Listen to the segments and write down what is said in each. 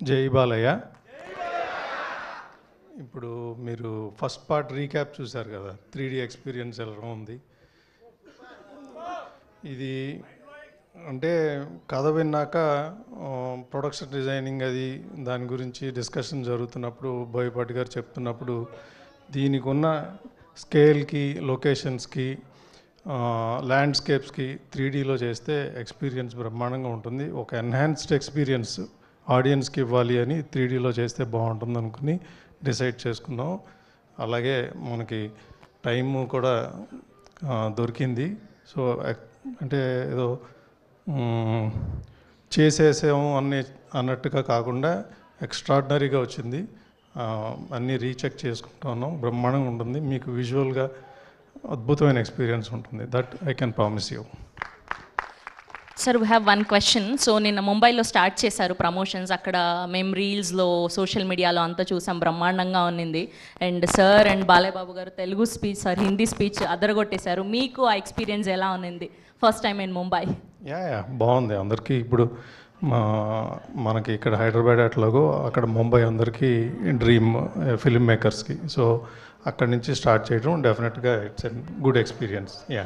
జై బాలయ్య. ఇప్పుడు మీరు ఫస్ట్ పార్ట్ రీక్యాప్ చూశారు కదా, 3D ఎక్స్పీరియన్స్ ఎలా ఉంది. ఇది అంటే కథ విన్నాక ప్రొడక్షన్ డిజైనింగ్ అది దాని గురించి డిస్కషన్ జరుగుతున్నప్పుడు బోయపాటి గారు చెప్తున్నప్పుడు దీనికి ఉన్న స్కేల్కి, లొకేషన్స్కి, ల్యాండ్స్కేప్స్కి 3Dలో చేస్తే ఎక్స్పీరియన్స్ బ్రహ్మాండంగా ఉంటుంది. ఒక ఎన్హాన్స్డ్ ఎక్స్పీరియన్స్ ఆడియన్స్కి ఇవ్వాలి అని 3Dలో చేస్తే బాగుంటుంది అనుకుని డిసైడ్ చేసుకున్నాం. అలాగే మనకి టైము కూడా దొరికింది. సో అంటే ఏదో చేసేసాము అన్నట్టుగా కాకుండా ఎక్స్ట్రాడినరీగా వచ్చింది. అన్నీ రీచెక్ చేసుకుంటా ఉన్నాం. బ్రహ్మాండంగా ఉంటుంది. మీకు విజువల్గా అద్భుతమైన ఎక్స్పీరియన్స్ ఉంటుంది. That I can promise you. Sir, we have one question. So నిన్న ముంబైలో స్టార్ట్ చేశారు ప్రమోషన్స్. అక్కడ మేము రీల్స్లో, సోషల్ మీడియాలో అంతా చూసాం, బ్రహ్మాండంగా ఉన్నింది. And sir and Balayya Babu గారు Telugu speech, sir Hindi speech అదరగొట్టేశారు. మీకు ఆ ఎక్స్పీరియన్స్ ఎలా ఉన్నింది first time in Mumbai? Yeah బాగుంది. అందరికీ ఇప్పుడు మనకి ఇక్కడ హైదరాబాద్ అట్లాగో అక్కడ ముంబై అందరికీ డ్రీమ్ ఫిల్మ్ మేకర్స్కి. సో అక్కడి నుంచి స్టార్ట్ చేయడం డెఫినెట్గా it's a good experience. Yeah,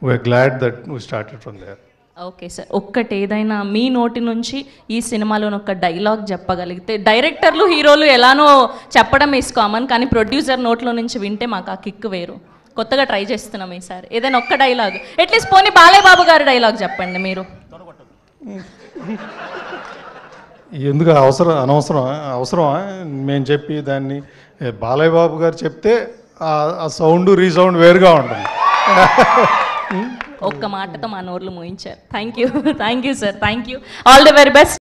we're glad that we started from there. Okay sir, ఒక్కటి ఏదైనా మీ నోటి నుంచి ఈ సినిమాలోని ఒక డైలాగ్ చెప్పగలిగితే. డైరెక్టర్లు, హీరోలు ఎలానో చెప్పడం ఈస్ కామన్, కానీ ప్రొడ్యూసర్ నోట్లో నుంచి వింటే మాకు ఆ కిక్ వేరు. కొత్తగా ట్రై చేస్తున్నాం ఈసారి. ఏదైనా ఒక్క డైలాగ్, అట్లీస్ట్ పోనీ బాలయ్య బాబు గారి డైలాగ్ చెప్పండి మీరు. ఎందుకు అవసరమా మేము చెప్పి దాన్ని? బాలయ్య బాబు గారు చెప్తే ఆ సౌండ్ రీసౌండ్ వేరుగా ఉంటుంది. ఒక్క మాటతో మా నోర్లు మోయించారు. Thank you sir, thank you. All the very best.